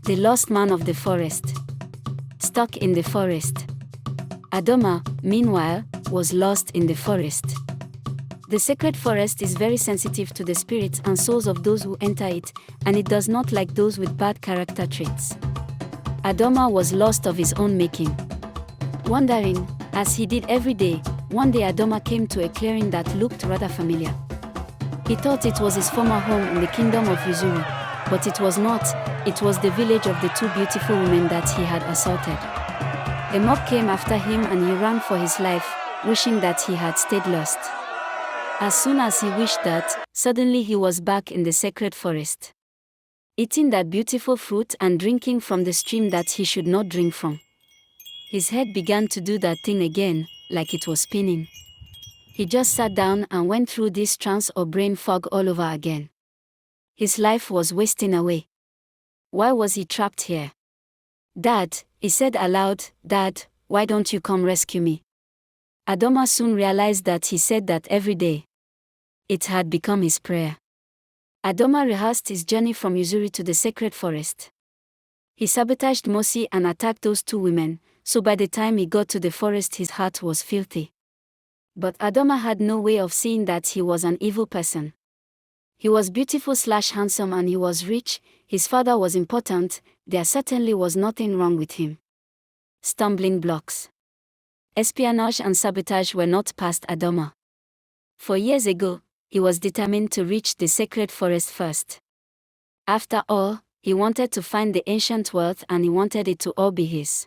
The lost man of the forest. Stuck in the forest. Adama, meanwhile, was lost in the forest. The sacred forest is very sensitive to the spirits and souls of those who enter it, and it does not like those with bad character traits. Adama was lost of his own making. Wandering, as he did every day, one day Adama came to a clearing that looked rather familiar. He thought it was his former home in the kingdom of Uzuri, but it was not. It was the village of the two beautiful women that he had assaulted. A mob came after him and he ran for his life, wishing that he had stayed lost. As soon as he wished that, suddenly he was back in the sacred forest, eating that beautiful fruit and drinking from the stream that he should not drink from. His head began to do that thing again, like it was spinning. He just sat down and went through this trance or brain fog all over again. His life was wasting away. Why was he trapped here? "Dad," he said aloud, "Dad, why don't you come rescue me?" Adama soon realized that he said that every day. It had become his prayer. Adama rehearsed his journey from Uzuri to the sacred forest. He sabotaged Mosi and attacked those two women, so by the time he got to the forest his heart was filthy. But Adama had no way of seeing that he was an evil person. He was beautiful/handsome and he was rich, his father was important, there certainly was nothing wrong with him. Stumbling blocks. Espionage and sabotage were not past Adama. 4 years ago, he was determined to reach the sacred forest first. After all, he wanted to find the ancient wealth and he wanted it to all be his.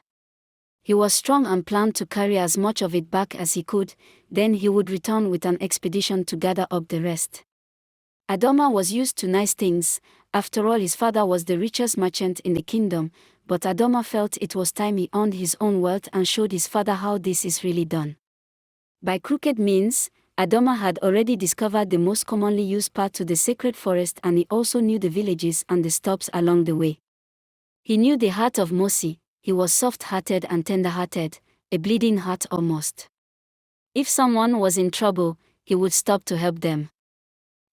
He was strong and planned to carry as much of it back as he could, then he would return with an expedition to gather up the rest. Adama was used to nice things, after all his father was the richest merchant in the kingdom, but Adama felt it was time he earned his own wealth and showed his father how this is really done. By crooked means, Adama had already discovered the most commonly used path to the sacred forest and he also knew the villages and the stops along the way. He knew the heart of Mosi. He was soft-hearted and tender-hearted, a bleeding heart almost. If someone was in trouble, he would stop to help them.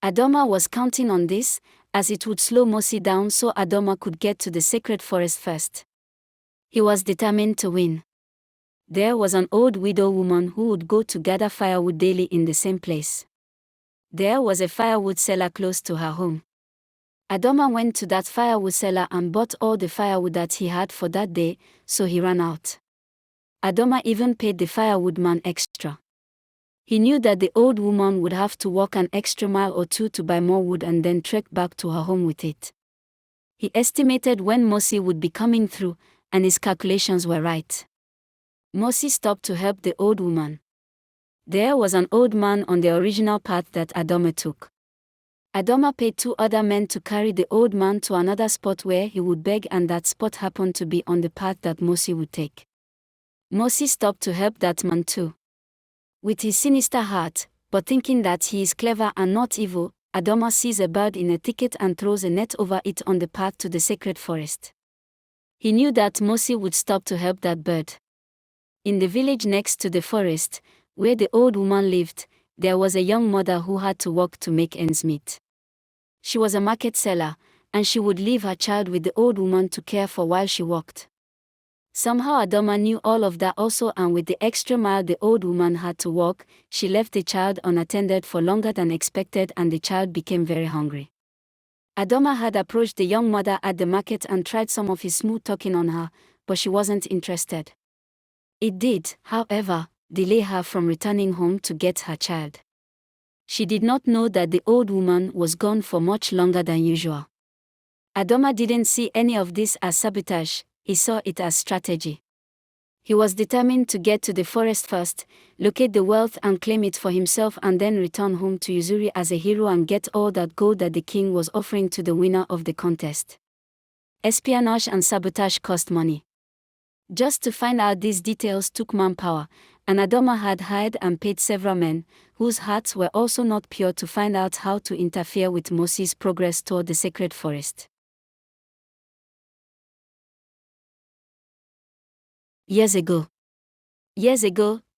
Adama was counting on this, as it would slow Mosi down so Adama could get to the sacred forest first. He was determined to win. There was an old widow woman who would go to gather firewood daily in the same place. There was a firewood seller close to her home. Adama went to that firewood seller and bought all the firewood that he had for that day, so he ran out. Adama even paid the firewood man extra. He knew that the old woman would have to walk an extra mile or two to buy more wood and then trek back to her home with it. He estimated when Mosi would be coming through, and his calculations were right. Mosi stopped to help the old woman. There was an old man on the original path that Adama took. Adama paid 2 other men to carry the old man to another spot where he would beg, and that spot happened to be on the path that Mosi would take. Mosi stopped to help that man too. With his sinister heart, but thinking that he is clever and not evil, Adama sees a bird in a thicket and throws a net over it on the path to the sacred forest. He knew that Mosi would stop to help that bird. In the village next to the forest, where the old woman lived, there was a young mother who had to work to make ends meet. She was a market seller, and she would leave her child with the old woman to care for while she worked. Somehow Adama knew all of that also, and with the extra mile the old woman had to walk, she left the child unattended for longer than expected and the child became very hungry. Adama had approached the young mother at the market and tried some of his smooth talking on her, but she wasn't interested. It did, however, delay her from returning home to get her child. She did not know that the old woman was gone for much longer than usual. Adama didn't see any of this as sabotage, he saw it as strategy. He was determined to get to the forest first, locate the wealth and claim it for himself, and then return home to Uzuri as a hero and get all that gold that the king was offering to the winner of the contest. Espionage and sabotage cost money. Just to find out these details took manpower, and Adama had hired and paid several men, whose hearts were also not pure, to find out how to interfere with Mosi's progress toward the sacred forest. Years ago,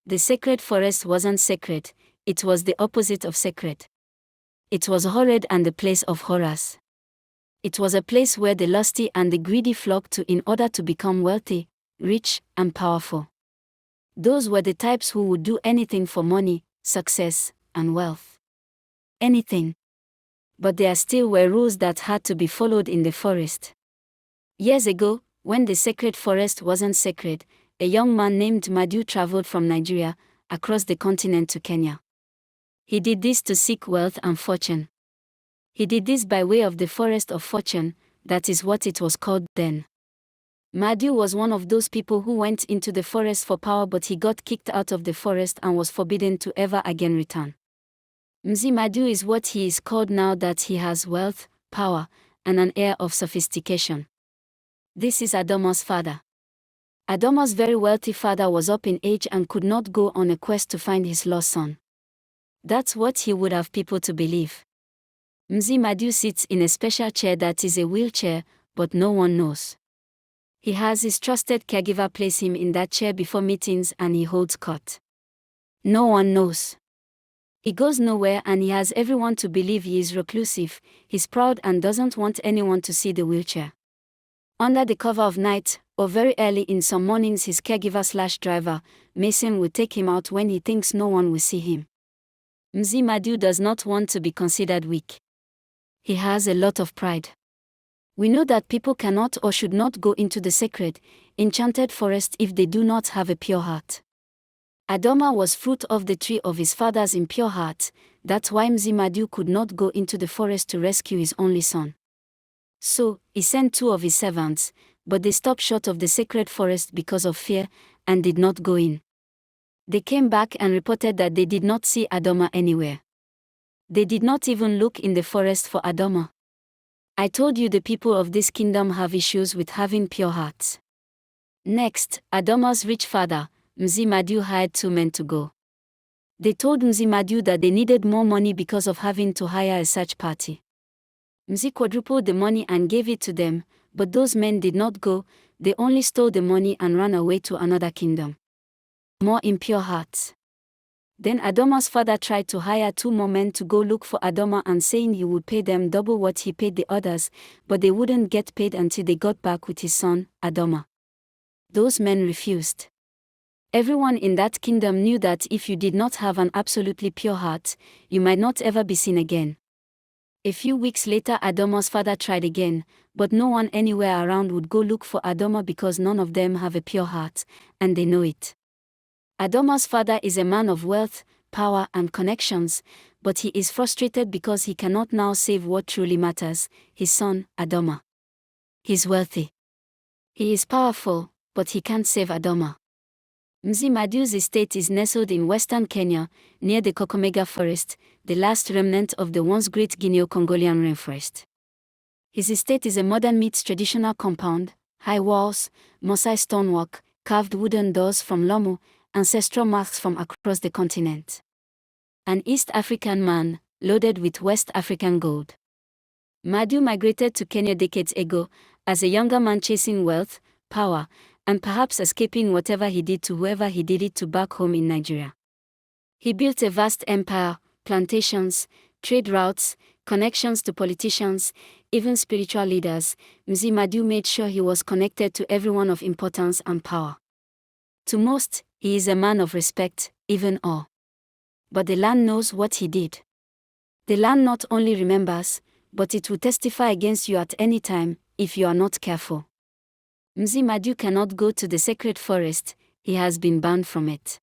the sacred forest wasn't sacred, it was the opposite of sacred. It was horrid and the place of horrors. It was a place where the lusty and the greedy flocked to in order to become wealthy, rich, and powerful. Those were the types who would do anything for money, success, and wealth. Anything. But there still were rules that had to be followed in the forest. Years ago, when the sacred forest wasn't sacred, a young man named Madu traveled from Nigeria, across the continent to Kenya. He did this to seek wealth and fortune. He did this by way of the forest of fortune, that is what it was called then. Madu was one of those people who went into the forest for power, but he got kicked out of the forest and was forbidden to ever again return. Mzee Madu is what he is called now that he has wealth, power, and an air of sophistication. This is Adama's father. Adama's very wealthy father was up in age and could not go on a quest to find his lost son. That's what he would have people to believe. Mzee Madu sits in a special chair that is a wheelchair, but no one knows. He has his trusted caregiver place him in that chair before meetings and he holds court. No one knows. He goes nowhere and he has everyone to believe he is reclusive, he's proud and doesn't want anyone to see the wheelchair. Under the cover of night, or very early in some mornings, his caregiver/driver, Mason, will take him out when he thinks no one will see him. Mzee Madu does not want to be considered weak. He has a lot of pride. We know that people cannot or should not go into the sacred, enchanted forest if they do not have a pure heart. Adama was fruit of the tree of his father's impure heart, that's why Mzee Madu could not go into the forest to rescue his only son. So, he sent 2 of his servants, but they stopped short of the sacred forest because of fear, and did not go in. They came back and reported that they did not see Adama anywhere. They did not even look in the forest for Adama. I told you the people of this kingdom have issues with having pure hearts. Next, Adama's rich father, Mzee Madu, hired 2 men to go. They told Mzee Madu that they needed more money because of having to hire a search party. Mzee quadrupled the money and gave it to them, but those men did not go, they only stole the money and ran away to another kingdom. More impure hearts. Then Adama's father tried to hire 2 more men to go look for Adama and saying he would pay them double what he paid the others, but they wouldn't get paid until they got back with his son, Adama. Those men refused. Everyone in that kingdom knew that if you did not have an absolutely pure heart, you might not ever be seen again. A few weeks later, Adama's father tried again, but no one anywhere around would go look for Adama because none of them have a pure heart, and they know it. Adama's father is a man of wealth, power, and connections, but he is frustrated because he cannot now save what truly matters, his son, Adama. He's wealthy. He is powerful, but he can't save Adama. Mzee Madu's estate is nestled in western Kenya, near the Kakamega Forest, the last remnant of the once great Guineo-Congolian rainforest. His estate is a modern meets traditional compound, high walls, Maasai stonework, carved wooden doors from Lomu, ancestral marks from across the continent. An East African man, loaded with West African gold. Madu migrated to Kenya decades ago, as a younger man chasing wealth, power, and perhaps escaping whatever he did to whoever he did it to back home in Nigeria. He built a vast empire, plantations, trade routes, connections to politicians, even spiritual leaders. Mzee Madu made sure he was connected to everyone of importance and power. To most, he is a man of respect, even awe. But the land knows what he did. The land not only remembers, but it will testify against you at any time, if you are not careful. Mzee Madu cannot go to the sacred forest, he has been banned from it.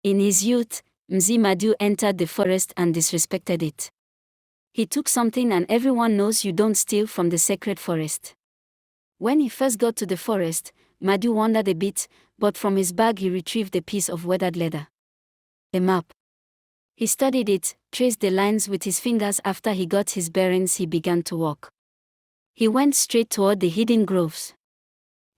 In his youth, Mzee Madu entered the forest and disrespected it. He took something, and everyone knows you don't steal from the sacred forest. When he first got to the forest, Madu wondered a bit, but from his bag he retrieved a piece of weathered leather. A map. He studied it, traced the lines with his fingers. After he got his bearings, he began to walk. He went straight toward the hidden groves.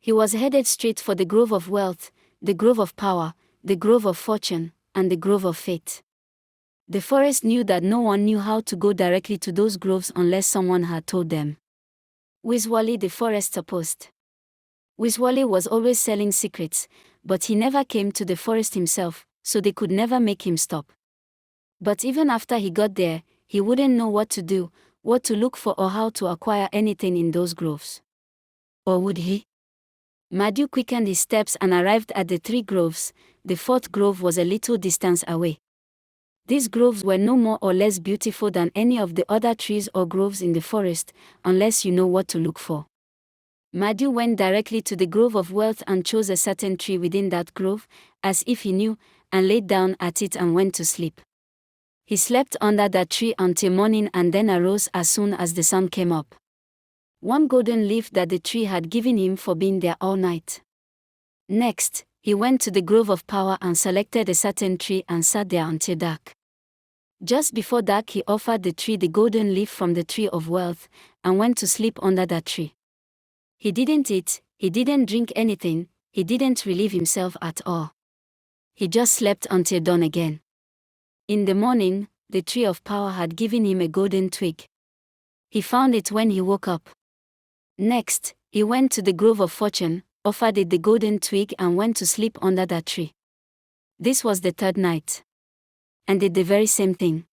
He was headed straight for the grove of wealth, the grove of power, the grove of fortune, and the grove of fate. The forest knew that no one knew how to go directly to those groves unless someone had told them. Wiswali the forest opposed. Wiswali was always selling secrets, but he never came to the forest himself, so they could never make him stop. But even after he got there, he wouldn't know what to do. what to look for or how to acquire anything in those groves. Or would he? Madu quickened his steps and arrived at the 3 groves. The 4th grove was a little distance away. These groves were no more or less beautiful than any of the other trees or groves in the forest, unless you know what to look for. Madu went directly to the grove of wealth and chose a certain tree within that grove, as if he knew, and laid down at it and went to sleep. He slept under that tree until morning and then arose as soon as the sun came up. 1 golden leaf that the tree had given him for being there all night. Next, he went to the grove of power and selected a certain tree and sat there until dark. Just before dark he offered the tree the golden leaf from the tree of wealth, and went to sleep under that tree. He didn't eat, he didn't drink anything, he didn't relieve himself at all. He just slept until dawn again. In the morning, the tree of power had given him a golden twig. He found it when he woke up. Next, he went to the grove of fortune, offered it the golden twig and went to sleep under that tree. This was the 3rd night. And did the very same thing.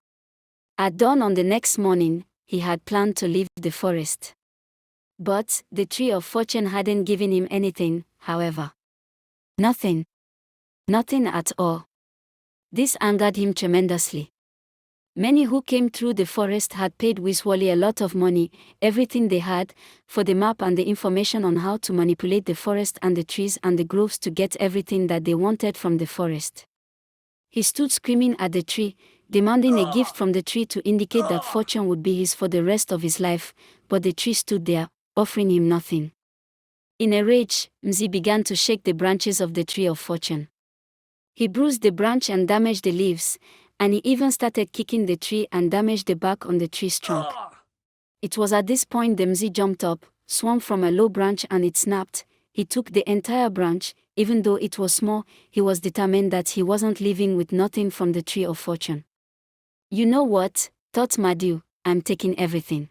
At dawn on the next morning, he had planned to leave the forest. But the tree of fortune hadn't given him anything, however. Nothing. Nothing at all. This angered him tremendously. Many who came through the forest had paid Wiswali a lot of money, everything they had, for the map and the information on how to manipulate the forest and the trees and the groves to get everything that they wanted from the forest. He stood screaming at the tree, demanding a gift from the tree to indicate that fortune would be his for the rest of his life, but the tree stood there, offering him nothing. In a rage, Mzee began to shake the branches of the tree of fortune. He bruised the branch and damaged the leaves, and he even started kicking the tree and damaged the bark on the tree's trunk. It was at this point the Mzee jumped up, swung from a low branch and it snapped. He took the entire branch, even though it was small. He was determined that he wasn't leaving with nothing from the tree of fortune. You know what, thought Madu, I'm taking everything.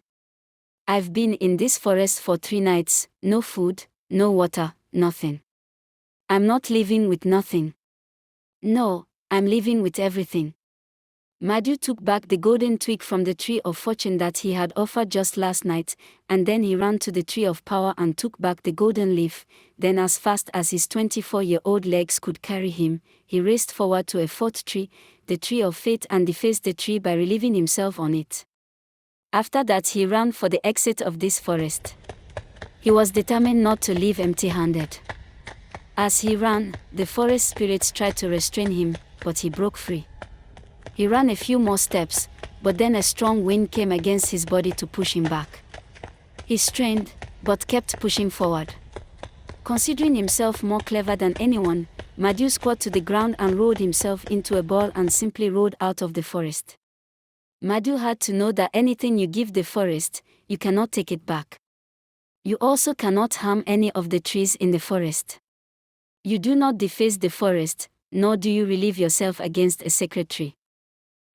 I've been in this forest for 3 nights, no food, no water, nothing. I'm not leaving with nothing. No, I'm leaving with everything. Madu took back the golden twig from the tree of fortune that he had offered just last night, and then he ran to the tree of power and took back the golden leaf. Then as fast as his 24-year-old legs could carry him, he raced forward to a 4th tree, the tree of fate, and defaced the tree by relieving himself on it. After that he ran for the exit of this forest. He was determined not to leave empty-handed. As he ran, the forest spirits tried to restrain him, but he broke free. He ran a few more steps, but then a strong wind came against his body to push him back. He strained, but kept pushing forward. Considering himself more clever than anyone, Madu squatted to the ground and rolled himself into a ball and simply rolled out of the forest. Madu had to know that anything you give the forest, you cannot take it back. You also cannot harm any of the trees in the forest. You do not deface the forest, nor do you relieve yourself against a sacred tree.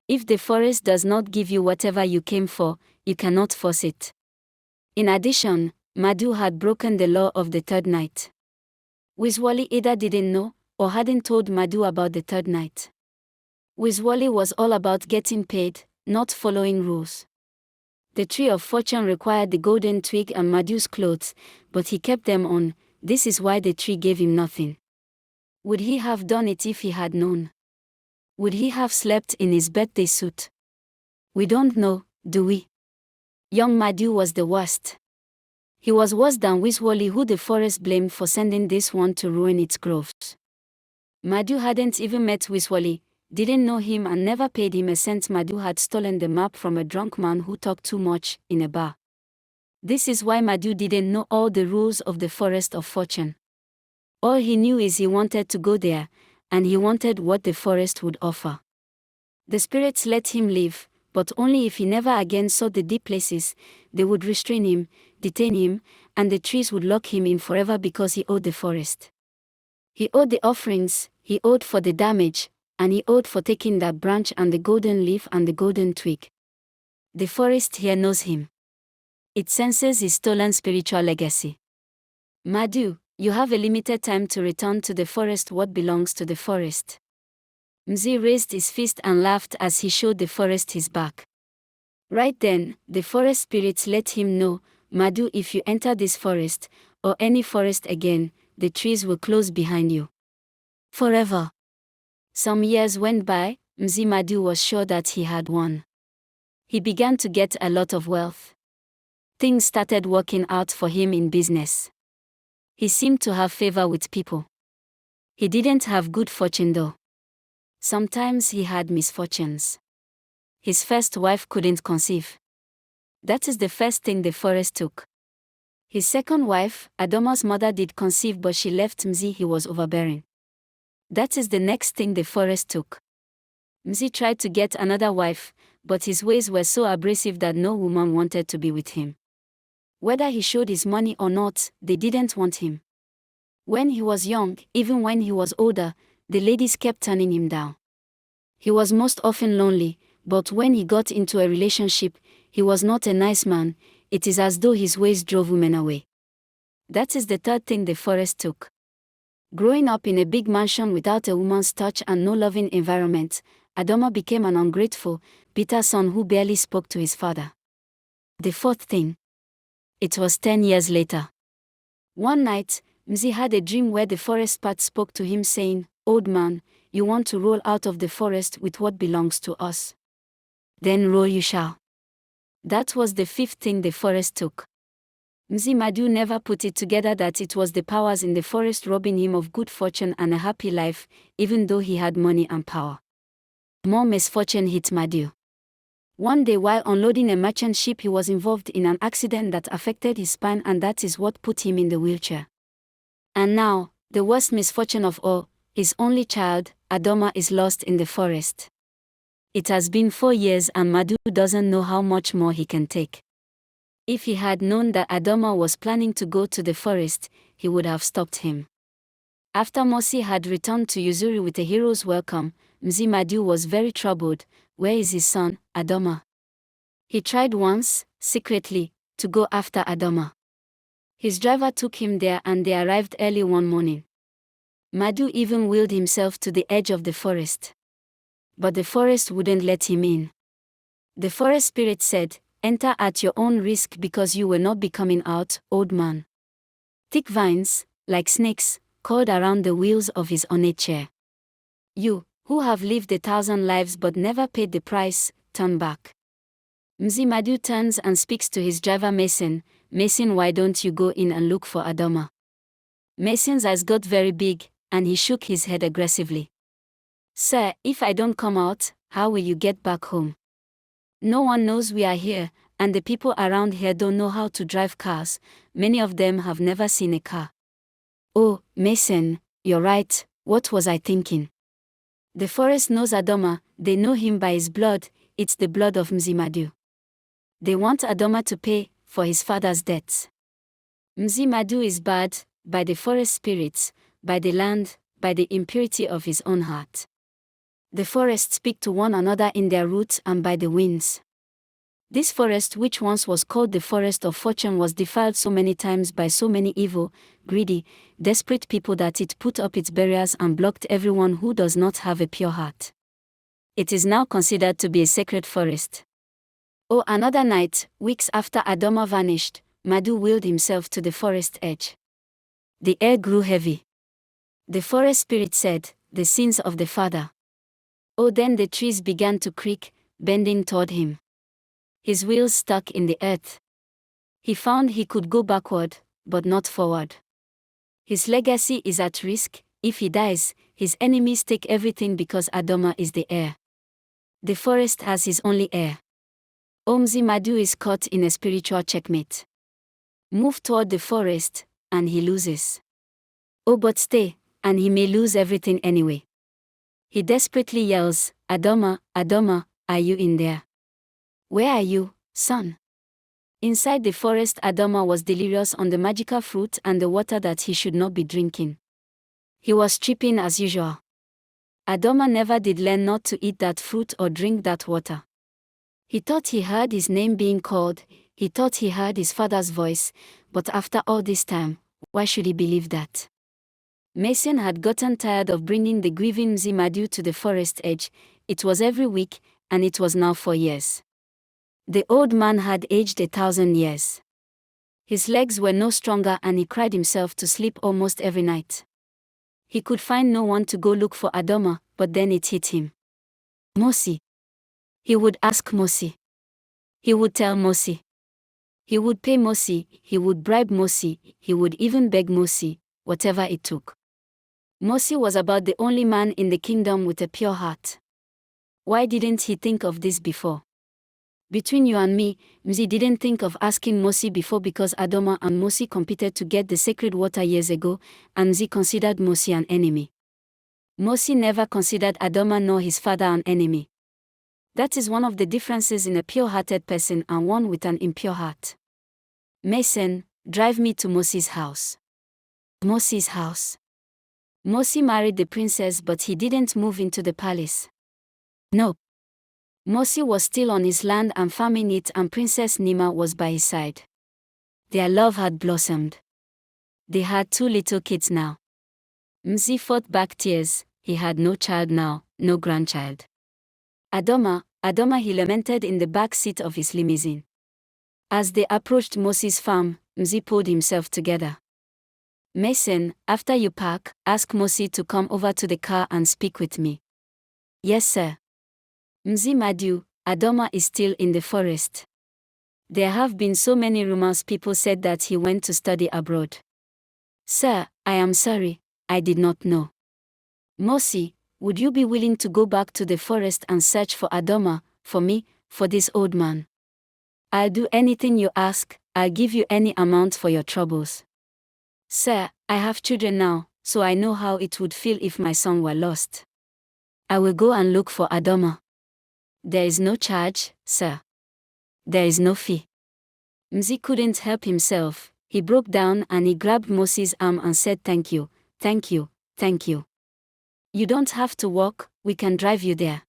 If the forest does not give you whatever you came for, you cannot force it. In addition, Madu had broken the law of the 3rd night. Wiswali either didn't know, or hadn't told Madu about the 3rd night. Wiswali was all about getting paid, not following rules. The tree of fortune required the golden twig and Madu's clothes, but he kept them on. This is why the tree gave him nothing. Would he have done it if he had known? Would he have slept in his birthday suit? We don't know, do we? Young Madu was the worst. He was worse than Wiswali, who the forest blamed for sending this one to ruin its groves. Madu hadn't even met Wiswali, didn't know him and never paid him a cent. Madu had stolen the map from a drunk man who talked too much, in a bar. This is why Madu didn't know all the rules of the forest of fortune. All he knew is he wanted to go there, and he wanted what the forest would offer. The spirits let him live, but only if he never again saw the deep places. They would restrain him, detain him, and the trees would lock him in forever because he owed the forest. He owed the offerings, he owed for the damage, and he owed for taking that branch and the golden leaf and the golden twig. The forest here knows him. It senses his stolen spiritual legacy. Madu, you have a limited time to return to the forest what belongs to the forest. Mzee raised his fist and laughed as he showed the forest his back. Right then, the forest spirits let him know, Madu, if you enter this forest, or any forest again, the trees will close behind you. Forever. Some years went by, Mzee Madu was sure that he had won. He began to get a lot of wealth. Things started working out for him in business. He seemed to have favor with people. He didn't have good fortune though. Sometimes he had misfortunes. His first wife couldn't conceive. That is the first thing the forest took. His second wife, Adama's mother, did conceive, but she left Mzee. He was overbearing. That is the next thing the forest took. Mzee tried to get another wife, but his ways were so abrasive that no woman wanted to be with him. Whether he showed his money or not, they didn't want him. When he was young, even when he was older, the ladies kept turning him down. He was most often lonely, but when he got into a relationship, he was not a nice man. It is as though his ways drove women away. That is the third thing the forest took. Growing up in a big mansion without a woman's touch and no loving environment, Adama became an ungrateful, bitter son who barely spoke to his father. The fourth thing. It was 10 years later. One night, Mzee had a dream where the forest spirit spoke to him saying, "Old man, you want to roll out of the forest with what belongs to us. Then roll you shall." That was the fifth thing the forest took. Mzee Madu never put it together that it was the powers in the forest robbing him of good fortune and a happy life, even though he had money and power. More misfortune hit Madu. One day while unloading a merchant ship, he was involved in an accident that affected his spine, and that is what put him in the wheelchair. And now, the worst misfortune of all, his only child, Adama, is lost in the forest. It has been 4 years and Madu doesn't know how much more he can take. If he had known that Adama was planning to go to the forest, he would have stopped him. After Mosi had returned to Uzuri with a hero's welcome, Mzee Madu was very troubled. Where is his son, Adama? He tried once, secretly, to go after Adama. His driver took him there and they arrived early one morning. Madu even wheeled himself to the edge of the forest. But the forest wouldn't let him in. The forest spirit said, "Enter at your own risk because you will not be coming out, old man." Thick vines, like snakes, coiled around the wheels of his ornate chair. "You, who have lived 1,000 lives but never paid the price, turn back." Mzee Madu turns and speaks to his driver Mason. "Mason, why don't you go in and look for Adama?" Mason's eyes got very big, and he shook his head aggressively. "Sir, if I don't come out, how will you get back home? No one knows we are here, and the people around here don't know how to drive cars. Many of them have never seen a car." "Oh, Mason, you're right. What was I thinking?" The forest knows Adama. They know him by his blood. It's the blood of Mzee Madu. They want Adama to pay for his father's debts. Mzee Madu is bad, by the forest spirits, by the land, by the impurity of his own heart. The forests speak to one another in their roots and by the winds. This forest, which once was called the forest of fortune, was defiled so many times by so many evil, greedy, desperate people that it put up its barriers and blocked everyone who does not have a pure heart. It is now considered to be a sacred forest. Oh, another night, weeks after Adama vanished, Madu wheeled himself to the forest edge. The air grew heavy. The forest spirit said, "The sins of the father." Oh, then the trees began to creak, bending toward him. His wheels stuck in the earth. He found he could go backward, but not forward. His legacy is at risk. If he dies, his enemies take everything because Adama is the heir. The forest has his only heir. Mzee Madu is caught in a spiritual checkmate. Move toward the forest, and he loses. Oh, but stay, and he may lose everything anyway. He desperately yells, "Adama, Adama, are you in there? Where are you, son?" Inside the forest, Adama was delirious on the magical fruit and the water that he should not be drinking. He was tripping as usual. Adama never did learn not to eat that fruit or drink that water. He thought he heard his name being called, he thought he heard his father's voice, but after all this time, why should he believe that? Mason had gotten tired of bringing the grieving Mzee Madu to the forest edge. It was every week, and it was now 4 years. The old man had aged 1,000 years. His legs were no stronger and he cried himself to sleep almost every night. He could find no one to go look for Adama, but then it hit him. Mosi. He would ask Mosi. He would tell Mosi. He would pay Mosi, he would bribe Mosi, he would even beg Mosi, whatever it took. Mosi was about the only man in the kingdom with a pure heart. Why didn't he think of this before? Between you and me, Mzee didn't think of asking Mosi before because Adama and Mosi competed to get the sacred water years ago, and Mzee considered Mosi an enemy. Mosi never considered Adama nor his father an enemy. That is one of the differences in a pure-hearted person and one with an impure heart. Mason, drive me to Mosi's house. Mosi's house. Mosi married the princess but he didn't move into the palace. No. Mosi was still on his land and farming it and Princess Nima was by his side. Their love had blossomed. They had 2 little kids now. Mzee fought back tears, he had no child now, no grandchild. Adama, he lamented in the back seat of his limousine. As they approached Mosi's farm, Mzee pulled himself together. Mason, after you park, ask Mosi to come over to the car and speak with me. Yes, sir. Mzee Madu, Adama is still in the forest. There have been so many rumors, people said that he went to study abroad. Sir, I am sorry, I did not know. Mosi, would you be willing to go back to the forest and search for Adama, for me, for this old man? I'll do anything you ask, I'll give you any amount for your troubles. Sir, I have children now, so I know how it would feel if my son were lost. I will go and look for Adama. There is no charge, sir. There is no fee. Mzee couldn't help himself, he broke down and he grabbed Mosi's arm and said thank you, thank you, thank you. You don't have to walk, we can drive you there.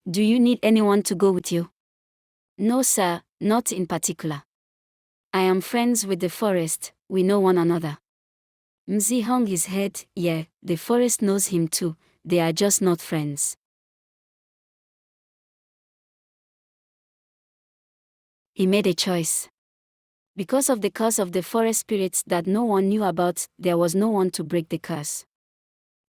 Do you need anyone to go with you? No sir, not in particular. I am friends with the forest, we know one another. Mzee hung his head, yeah, the forest knows him too, they are just not friends. He made a choice. Because of the curse of the forest spirits that no one knew about, there was no one to break the curse.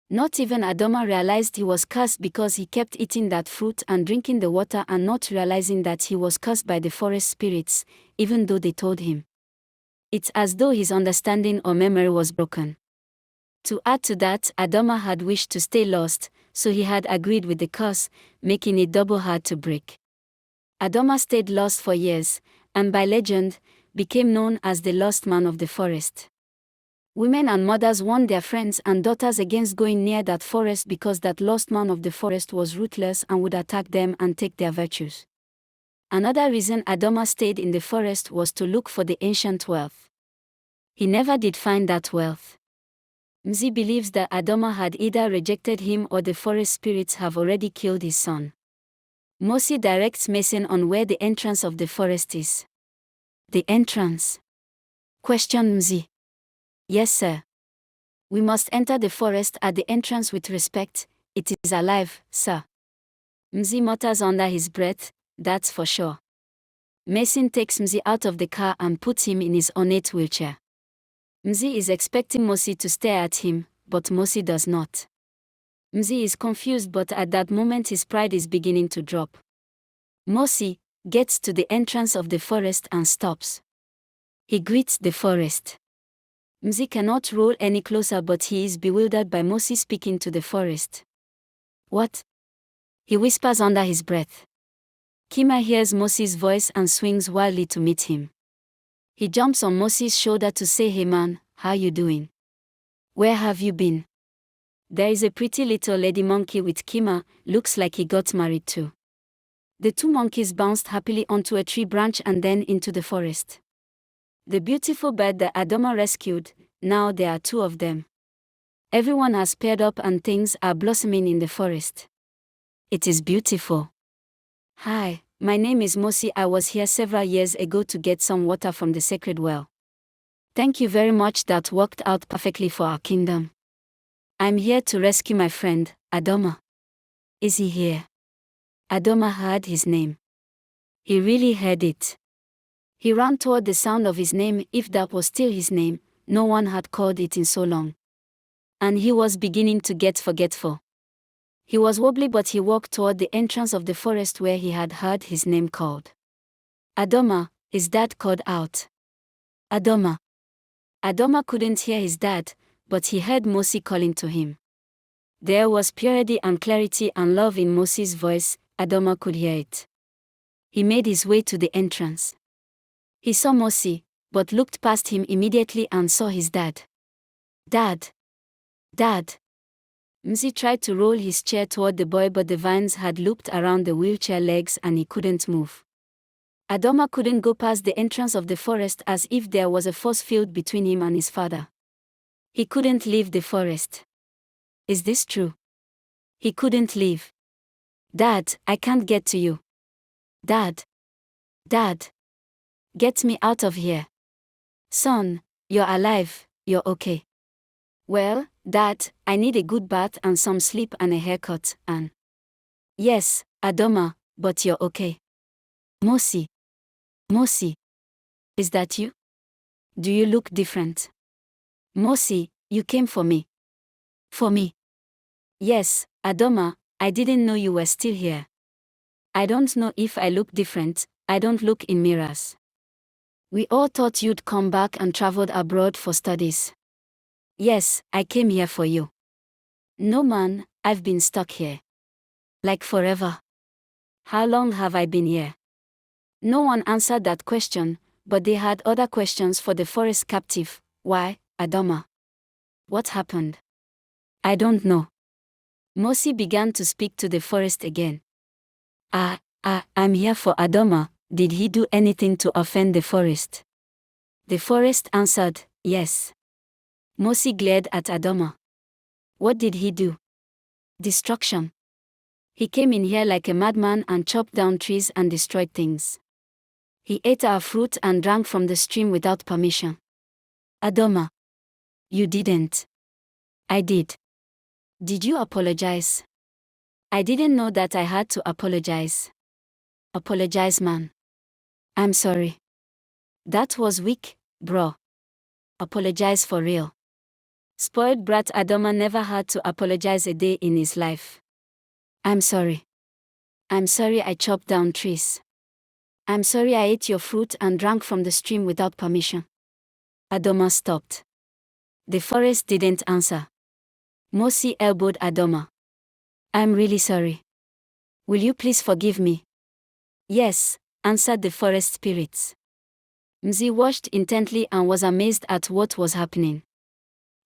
Not even Adama realized he was cursed because he kept eating that fruit and drinking the water and not realizing that he was cursed by the forest spirits, even though they told him. It's as though his understanding or memory was broken. To add to that, Adama had wished to stay lost, so he had agreed with the curse, making it double hard to break. Adama stayed lost for years, and by legend, became known as the lost man of the forest. Women and mothers warned their friends and daughters against going near that forest because that lost man of the forest was ruthless and would attack them and take their virtues. Another reason Adama stayed in the forest was to look for the ancient wealth. He never did find that wealth. Mzee believes that Adama had either rejected him or the forest spirits have already killed his son. Mosi directs Mason on where the entrance of the forest is. The entrance? Questioned Mzee. Yes, sir. We must enter the forest at the entrance with respect, it is alive, sir. Mzee mutters under his breath, that's for sure. Mason takes Mzee out of the car and puts him in his ornate wheelchair. Mzee is expecting Mosi to stare at him, but Mosi does not. Mzee is confused, but at that moment his pride is beginning to drop. Mosi gets to the entrance of the forest and stops. He greets the forest. Mzee cannot roll any closer, but he is bewildered by Mosi speaking to the forest. What? He whispers under his breath. Kima hears Mosi's voice and swings wildly to meet him. He jumps on Mosi's shoulder to say, "Hey man, how you doing? Where have you been?" There is a pretty little lady monkey with Kima, looks like he got married too. The 2 monkeys bounced happily onto a tree branch and then into the forest. The beautiful bird that Adama rescued, now there are 2 of them. Everyone has paired up and things are blossoming in the forest. It is beautiful. Hi, my name is Mosi. I was here several years ago to get some water from the sacred well. Thank you very much, that worked out perfectly for our kingdom. I'm here to rescue my friend, Adama. Is he here? Adama heard his name. He really heard it. He ran toward the sound of his name, if that was still his name. No one had called it in so long. And he was beginning to get forgetful. He was wobbly, but he walked toward the entrance of the forest where he had heard his name called. Adama, his dad called out. Adama. Adama couldn't hear his dad, but he heard Mosi calling to him. There was purity and clarity and love in Mosi's voice. Adama could hear it. He made his way to the entrance. He saw Mosi, but looked past him immediately and saw his dad. Dad! Dad! Mzee tried to roll his chair toward the boy, but the vines had looped around the wheelchair legs and he couldn't move. Adama couldn't go past the entrance of the forest, as if there was a force field between him and his father. He couldn't leave the forest. Is this true? He couldn't leave. Dad, I can't get to you. Dad! Dad! Get me out of here. Son, you're alive, you're okay. Well, Dad, I need a good bath and some sleep and a haircut, and... Yes, Adama, but you're okay. Mosi. Mosi. Is that you? Do you look different? Mosi, you came for me. For me? Yes, Adama, I didn't know you were still here. I don't know if I look different, I don't look in mirrors. We all thought you'd come back and traveled abroad for studies. Yes, I came here for you. No man, I've been stuck here. Like forever. How long have I been here? No one answered that question, but they had other questions for the forest captive. Why, Adama? What happened? I don't know. Mosi began to speak to the forest again. I'm here for Adama. Did he do anything to offend the forest? The forest answered, yes. Mosi glared at Adama. What did he do? Destruction. He came in here like a madman and chopped down trees and destroyed things. He ate our fruit and drank from the stream without permission. Adama. You didn't. I did. Did you apologize? I didn't know that I had to apologize. Apologize, man. I'm sorry. That was weak, bro. Apologize for real. Spoiled brat Adama never had to apologize a day in his life. I'm sorry. I'm sorry I chopped down trees. I'm sorry I ate your fruit and drank from the stream without permission. Adama stopped. The forest didn't answer. Mosi elbowed Adama. I'm really sorry. Will you please forgive me? Yes, answered the forest spirits. Mzee watched intently and was amazed at what was happening.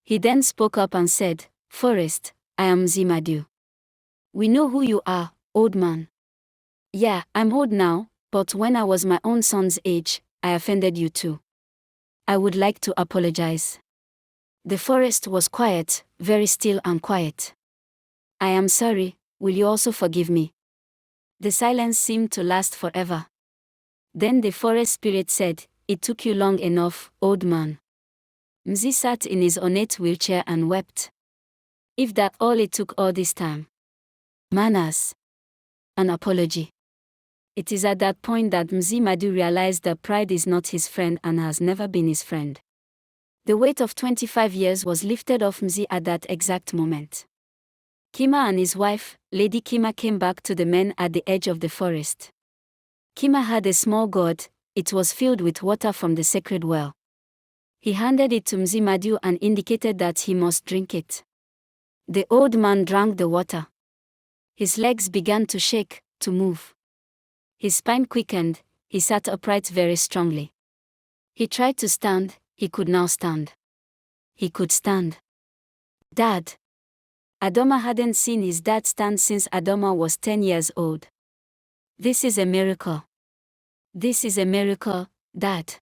He then spoke up and said, Forest, I am Mzee Madu. We know who you are, old man. Yeah, I'm old now, but when I was my own son's age, I offended you too. I would like to apologize. The forest was quiet, very still and quiet. I am sorry, will you also forgive me? The silence seemed to last forever. Then the forest spirit said, It took you long enough, old man. Mzee sat in his ornate wheelchair and wept. If that all it took all this time. Manners. An apology. It is at that point that Mzee Madu realized that pride is not his friend and has never been his friend. The weight of 25 years was lifted off Mzee at that exact moment. Kima and his wife, Lady Kima, came back to the men at the edge of the forest. Kima had a small gourd. It was filled with water from the sacred well. He handed it to Mzee Madu and indicated that he must drink it. The old man drank the water. His legs began to shake, to move. His spine quickened, he sat upright very strongly. He tried to stand, he could now stand. He could stand. Dad. Adama hadn't seen his dad stand since Adama was 10 years old. This is a miracle. This is a miracle, Dad.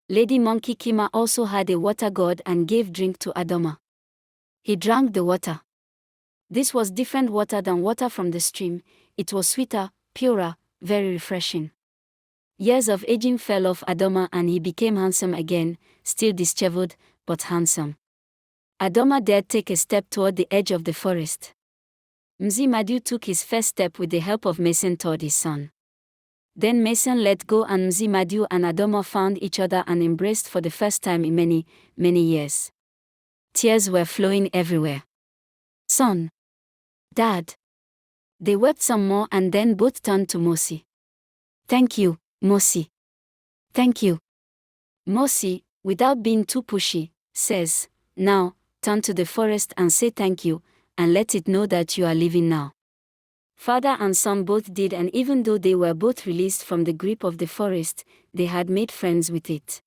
Lady Monkey Kima also had a water gourd and gave drink to Adama. He drank the water. This was different water than water from the stream. It was sweeter, purer, very refreshing. Years of aging fell off Adama and he became handsome again, still disheveled, but handsome. Adama dared take a step toward the edge of the forest. Mzee Madu took his first step with the help of Mason toward his son. Then Mason let go and Mzee Madu and Adama found each other and embraced for the first time in many, many years. Tears were flowing everywhere. Son. Dad. They wept some more and then both turned to Mosi. Thank you, Mosi. Thank you. Mosi, without being too pushy, says, now, turn to the forest and say thank you, and let it know that you are leaving now. Father and son both did, and even though they were both released from the grip of the forest, they had made friends with it.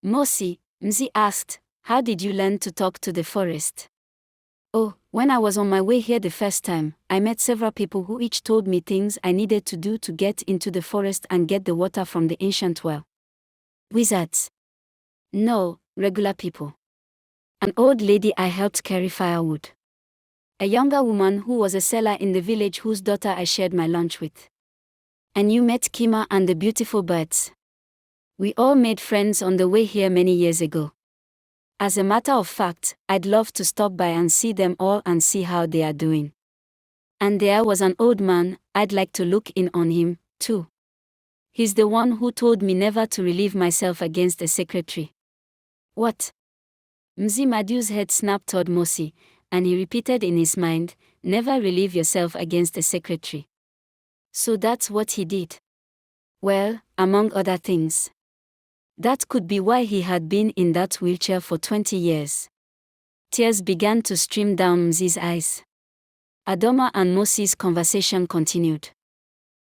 Mosi, Mzee asked, how did you learn to talk to the forest? Oh, when I was on my way here the first time, I met several people who each told me things I needed to do to get into the forest and get the water from the ancient well. Wizards? No, regular people. An old lady I helped carry firewood. A younger woman who was a seller in the village whose daughter I shared my lunch with. And you met Kima and the beautiful birds. We all made friends on the way here many years ago. As a matter of fact, I'd love to stop by and see them all and see how they are doing. And there was an old man, I'd like to look in on him, too. He's the one who told me never to relieve myself against a secretary. What? Mzee Madu's head snapped toward Mosi, and he repeated in his mind, never relieve yourself against a secretary. So that's what he did. Well, among other things. That could be why he had been in that wheelchair for 20 years. Tears began to stream down Mzee's eyes. Adama and Mosi's conversation continued.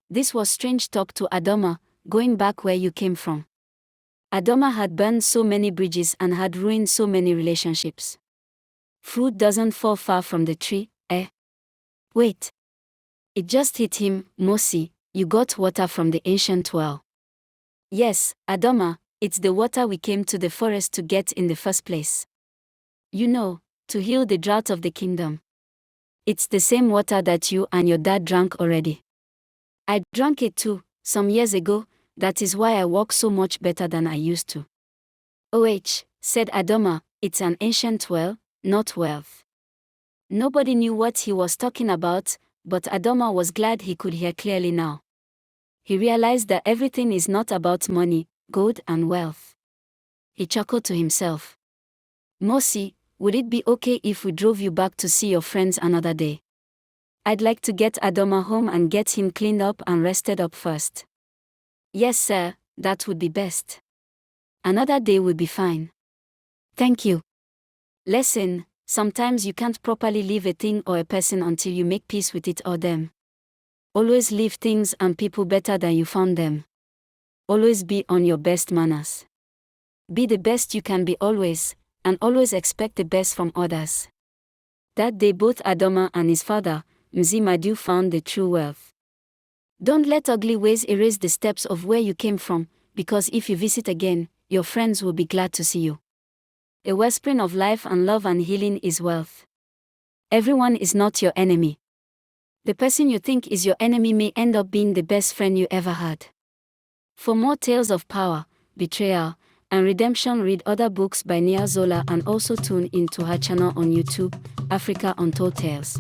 This was strange talk to Adama, going back where you came from. Adama had burned so many bridges and had ruined so many relationships. Fruit doesn't fall far from the tree, eh? Wait. It just hit him, Mosi, you got water from the ancient well. Yes, Adama, it's the water we came to the forest to get in the first place. You know, to heal the drought of the kingdom. It's the same water that you and your dad drank already. I drank it too, some years ago, that is why I walk so much better than I used to. Said Adama, it's an ancient well, not wealth. Nobody knew what he was talking about, but Adama was glad he could hear clearly now. He realized that everything is not about money, gold and wealth. He chuckled to himself. Mosi, would it be okay if we drove you back to see your friends another day? I'd like to get Adama home and get him cleaned up and rested up first. Yes sir, that would be best. Another day will be fine. Thank you. Listen, sometimes you can't properly leave a thing or a person until you make peace with it or them. Always leave things and people better than you found them. Always be on your best manners. Be the best you can be always, and always expect the best from others. That day both Adama and his father, Mzee Madu, found the true wealth. Don't let ugly ways erase the steps of where you came from, because if you visit again, your friends will be glad to see you. A wellspring of life and love and healing is wealth. Everyone is not your enemy. The person you think is your enemy may end up being the best friend you ever had. For more tales of power, betrayal, and redemption, read other books by Nia Zola and also tune into her channel on YouTube, Africa Untold Tales.